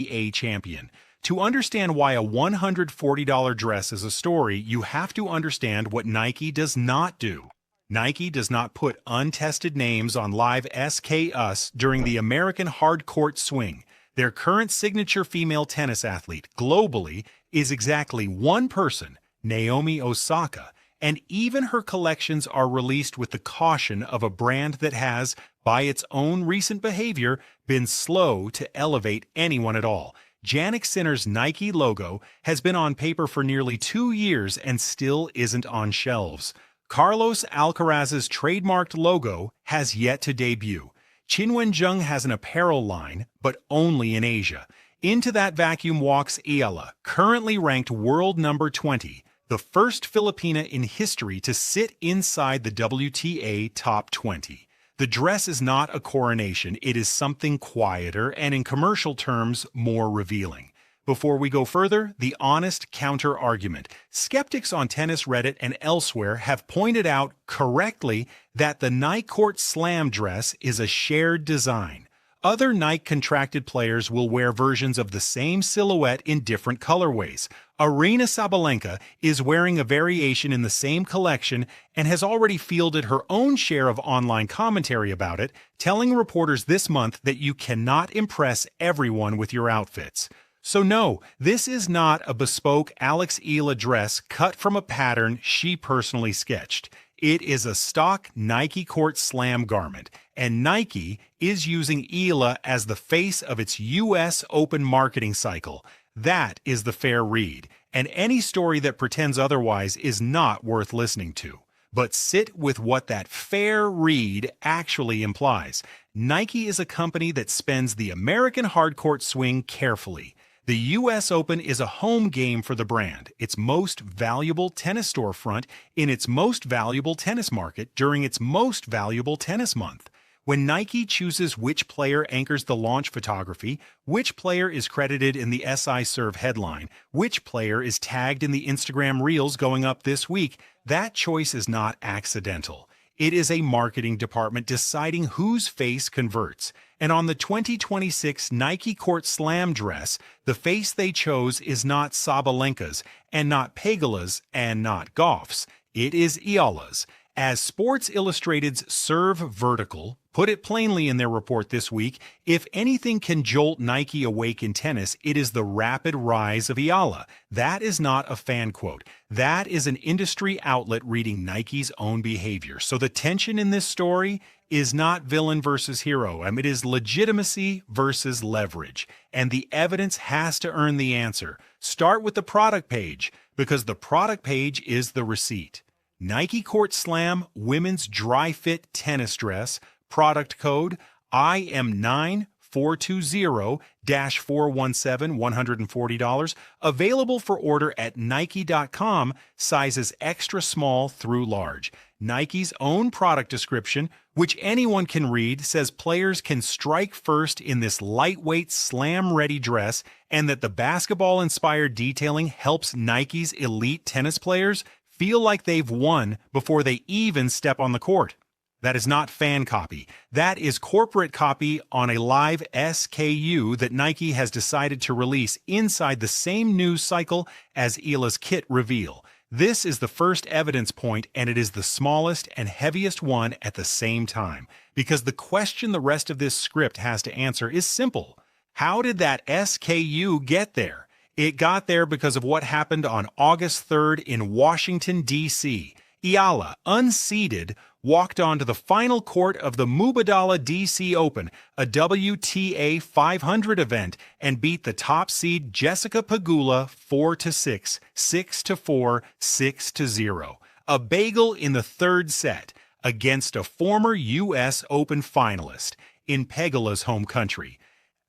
WTA champion. To understand why a $140 dress is a story, you have to understand what Nike does not do. Nike does not put untested names on live SK Us during the American hard court swing. Their current signature female tennis athlete, globally, is exactly one person, Naomi Osaka, and even her collections are released with the caution of a brand that has, by its own recent behavior, been slow to elevate anyone at all. Jannik Sinner's Nike logo has been on paper for nearly 2 years and still isn't on shelves. Carlos Alcaraz's trademarked logo has yet to debut. Qin Wenjung has an apparel line, but only in Asia. Into that vacuum walks Eala, currently ranked world number 20, the first Filipina in history to sit inside the WTA top 20. The dress is not a coronation, it is something quieter and, in commercial terms, more revealing. Before we go further, the honest counter-argument. Skeptics on tennis Reddit and elsewhere have pointed out correctly that the NikeCourt Slam dress is a shared design. Other Nike-contracted players will wear versions of the same silhouette in different colorways. Aryna Sabalenka is wearing a variation in the same collection and has already fielded her own share of online commentary about it, telling reporters this month that you cannot impress everyone with your outfits. So no, this is not a bespoke Alex Eala dress cut from a pattern she personally sketched. It is a stock NikeCourt Slam garment, and Nike is using Eala as the face of its US Open marketing cycle. That is the fair read, and any story that pretends otherwise is not worth listening to. But sit with what that fair read actually implies. Nike is a company that spends the American hardcourt swing carefully. The US Open is a home game for the brand, its most valuable tennis storefront in its most valuable tennis market during its most valuable tennis month. When Nike chooses which player anchors the launch photography, which player is credited in the SI Serve headline, which player is tagged in the Instagram Reels going up this week, that choice is not accidental. It is a marketing department deciding whose face converts. And on the 2026 NikeCourt Slam dress, the face they chose is not Sabalenka's, and not Pegula's, and not Goff's. It is Eala's. As Sports Illustrated's Serve Vertical put it plainly in their report this week, if anything can jolt Nike awake in tennis, it is the rapid rise of Eala. That is not a fan quote. That is an industry outlet reading Nike's own behavior. So the tension in this story is not villain versus hero. It is legitimacy versus leverage. And the evidence has to earn the answer. Start with the product page, because the product page is the receipt. NikeCourt Slam women's dry fit tennis dress, product code IM9420-417, $140, available for order at Nike.com, sizes extra small through large. Nike's own product description, which anyone can read, says players can strike first in this lightweight slam-ready dress, and that the basketball-inspired detailing helps Nike's elite tennis players feel like they've won before they even step on the court. That is not fan copy. That is corporate copy on a live SKU that Nike has decided to release inside the same news cycle as Eala's kit reveal. This is the first evidence point, and it is the smallest and heaviest one at the same time. Because the question the rest of this script has to answer is simple. How did that SKU get there? It got there because of what happened on August 3rd in Washington, D.C. Eala, unseeded, walked onto the final court of the Mubadala D.C. Open, a WTA 500 event, and beat the top seed Jessica Pegula 4-6, 6-4, 6-0. A bagel in the third set against a former U.S. Open finalist in Pegula's home country.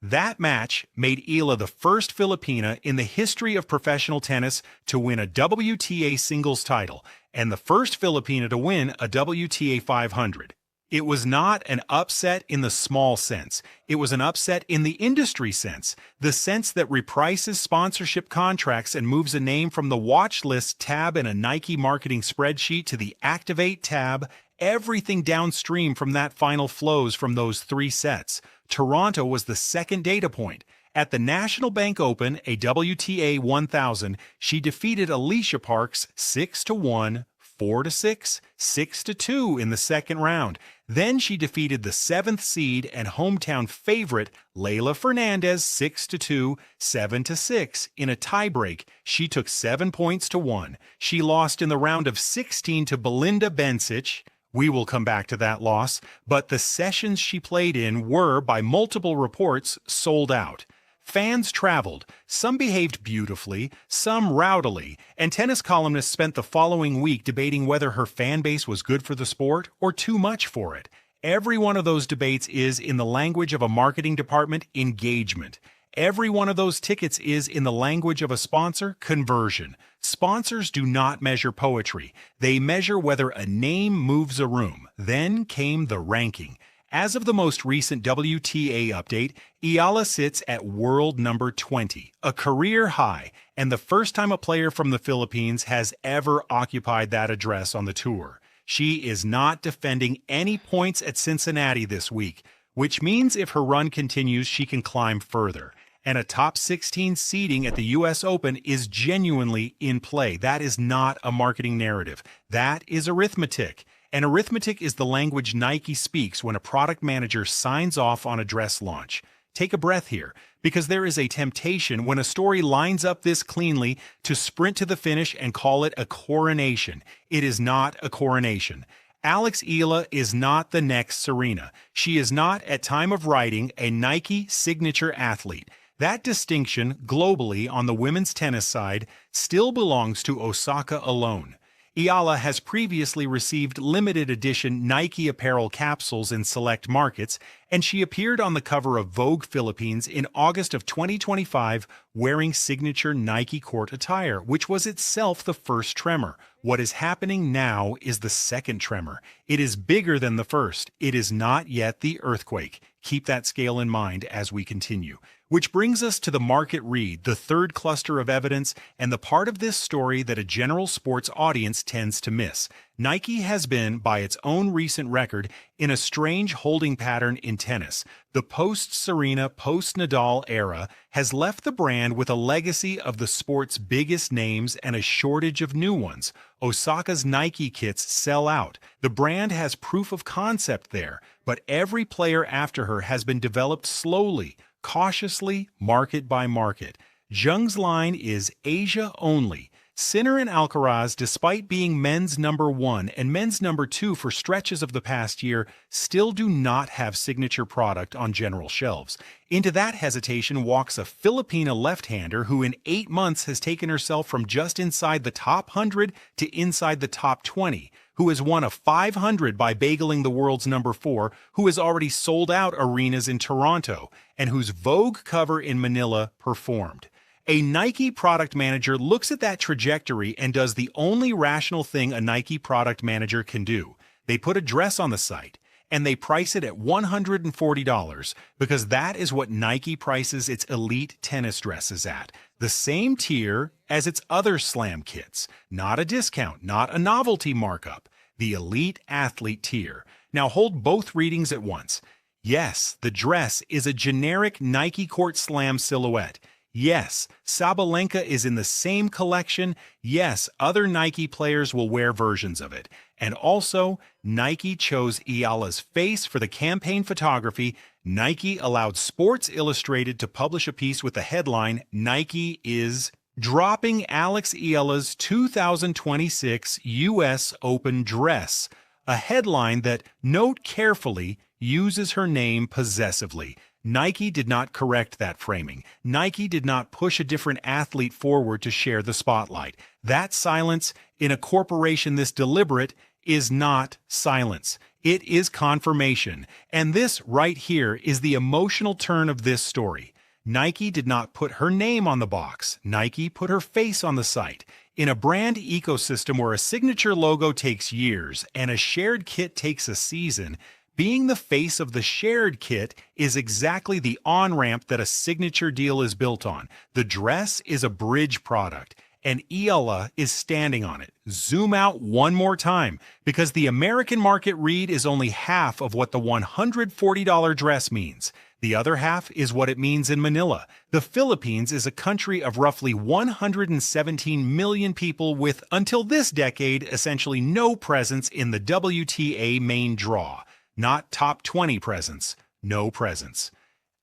That match made Eala the first Filipina in the history of professional tennis to win a WTA singles title, and the first Filipina to win a WTA 500. It was not an upset in the small sense. It was an upset in the industry sense, the sense that reprices sponsorship contracts and moves a name from the watch list tab in a Nike marketing spreadsheet to the activate tab. Everything downstream from that final flows from those three sets. Toronto was the second data point. At the National Bank Open, a WTA 1000, she defeated Alicia Parks 6-1, 4-6, 6-2 in the second round. Then she defeated the 7th seed and hometown favorite Leylah Fernandez 6-2, 7-6 in a tiebreak. She took 7 points to 1. She lost in the round of 16 to Belinda Bencic. We will come back to that loss, but the sessions she played in were, by multiple reports, sold out. Fans traveled. Some behaved beautifully, some rowdily, and tennis columnists spent the following week debating whether her fan base was good for the sport or too much for it. Every one of those debates is, in the language of a marketing department, engagement. Every one of those tickets is, in the language of a sponsor, conversion. Sponsors do not measure poetry. They measure whether a name moves a room. Then came the ranking. As of the most recent WTA update, Eala sits at world number 20, a career high, and the first time a player from the Philippines has ever occupied that address on the tour. She is not defending any points at Cincinnati this week, which means if her run continues, she can climb further. And a top 16 seeding at the U.S. Open is genuinely in play. That is not a marketing narrative. That is arithmetic. And arithmetic is the language Nike speaks when a product manager signs off on a dress launch. Take a breath here, because there is a temptation when a story lines up this cleanly to sprint to the finish and call it a coronation. It is not a coronation. Alex Eala is not the next Serena. She is not, at time of writing, a Nike signature athlete. That distinction, globally on the women's tennis side, still belongs to Osaka alone. Eala has previously received limited edition Nike apparel capsules in select markets, and she appeared on the cover of Vogue Philippines in August of 2025 wearing signature NikeCourt attire, which was itself the first tremor. What is happening now is the second tremor. It is bigger than the first. It is not yet the earthquake. Keep that scale in mind as we continue. Which brings us to the market read, the third cluster of evidence, and the part of this story that a general sports audience tends to miss. Nike has been, by its own recent record, in a strange holding pattern in tennis. The post-Serena, post-Nadal era has left the brand with a legacy of the sport's biggest names and a shortage of new ones. Osaka's Nike kits sell out. The brand has proof of concept there, but every player after her has been developed slowly, cautiously, market by market. Jung's line is Asia only. Sinner and Alcaraz, despite being men's number 1 and men's number 2 for stretches of the past year, still do not have signature product on general shelves. Into that hesitation walks a Filipina left-hander who in 8 months has taken herself from just inside the top 100 to inside the top 20, who has won a 500 by bageling the world's number 4, who has already sold out arenas in Toronto, and whose Vogue cover in Manila performed. A Nike product manager looks at that trajectory and does the only rational thing a Nike product manager can do. They put a dress on the site, and they price it at $140 because that is what Nike prices its elite tennis dresses at. The same tier as its other Slam kits. Not a discount, not a novelty markup. The elite athlete tier. Now hold both readings at once. Yes, the dress is a generic NikeCourt Slam silhouette. Yes, Sabalenka is in the same collection. Yes, other Nike players will wear versions of it. And also, Nike chose Eala's face for the campaign photography. Nike allowed Sports Illustrated to publish a piece with the headline, "Nike is dropping Alex Eala's 2026 U.S. Open dress," a headline that, note carefully, uses her name possessively. Nike did not correct that framing. Nike did not push a different athlete forward to share the spotlight. That silence, in a corporation this deliberate, is not silence. It is confirmation. And this right here is the emotional turn of this story. Nike did not put her name on the box. Nike put her face on the site. In a brand ecosystem where a signature logo takes years and a shared kit takes a season, being the face of the shared kit is exactly the on-ramp that a signature deal is built on. The dress is a bridge product, and Eala is standing on it. Zoom out one more time, because the American market read is only half of what the $140 dress means. The other half is what it means in Manila. The Philippines is a country of roughly 117 million people with, until this decade, essentially no presence in the WTA main draw. Not top 20 presence, no presence.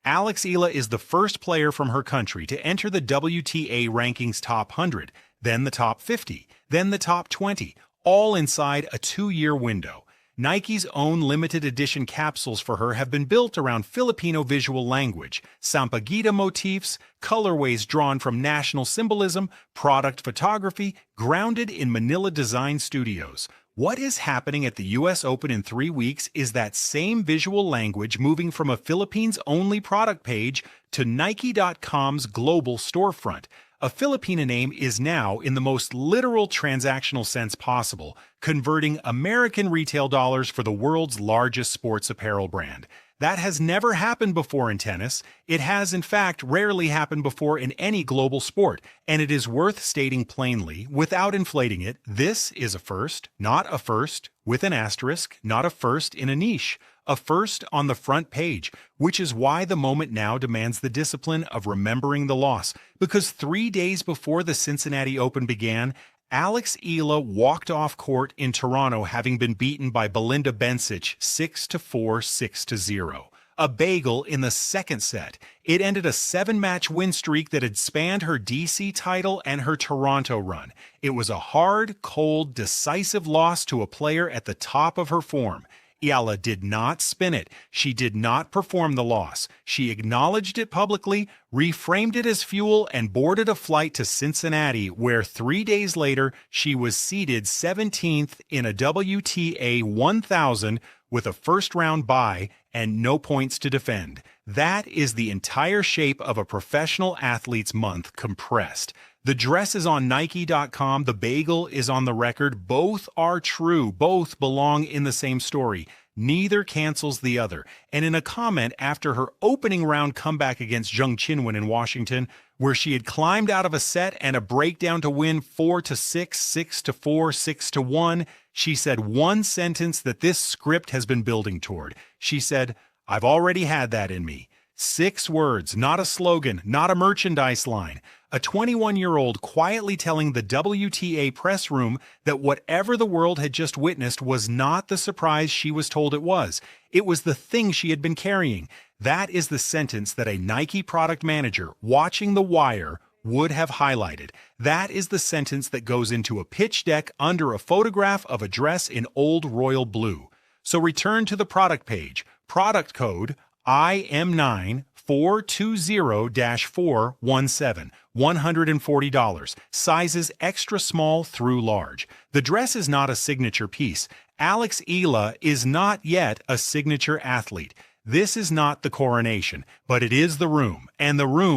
Alex Eala is the first player from her country to enter the WTA rankings top 100, then the top 50, then the top 20, all inside a 2-year window. Nike's own limited edition capsules for her have been built around Filipino visual language, sampaguita motifs, colorways drawn from national symbolism, product photography, grounded in Manila design studios. What is happening at the US Open in 3 weeks is that same visual language moving from a Philippines-only product page to Nike.com's global storefront. A Filipina name is now, in the most literal transactional sense possible, converting American retail dollars for the world's largest sports apparel brand. That has never happened before in tennis. It has, in fact, rarely happened before in any global sport, and it is worth stating plainly, without inflating it, this is a first, not a first, with an asterisk, not a first in a niche. A first on the front page, which is why the moment now demands the discipline of remembering the loss, because 3 days before the Cincinnati Open began, Alex Eala walked off court in Toronto having been beaten by Belinda Bencic 6-4, 6-0. A bagel in the second set. It ended a 7-match win streak that had spanned her DC title and her Toronto run. It was a hard, cold, decisive loss to a player at the top of her form. Eala did not spin it. She did not perform the loss. She acknowledged it publicly, reframed it as fuel, and boarded a flight to Cincinnati, where 3 days later she was seeded 17th in a WTA 1000 with a first-round bye and no points to defend. That is the entire shape of a professional athlete's month compressed. The dress is on Nike.com, the bagel is on the record. Both are true. Both belong in the same story. Neither cancels the other. And in a comment after her opening round comeback against Zheng Qinwen in Washington, where she had climbed out of a set and a breakdown to win 4-6, 6-4, 6-1, she said one sentence that this script has been building toward. She said, "I've already had that in me." 6 words, not a slogan, not a merchandise line. A 21-year-old quietly telling the WTA press room that whatever the world had just witnessed was not the surprise she was told it was. It was the thing she had been carrying. That is the sentence that a Nike product manager watching The Wire would have highlighted. That is the sentence that goes into a pitch deck under a photograph of a dress in old royal blue. So return to the product page. Product code IM9 420-417, $140, sizes extra small through large. The dress is not a signature piece. Alex Eala is not yet a signature athlete. This is not the coronation, but it is the room, and the room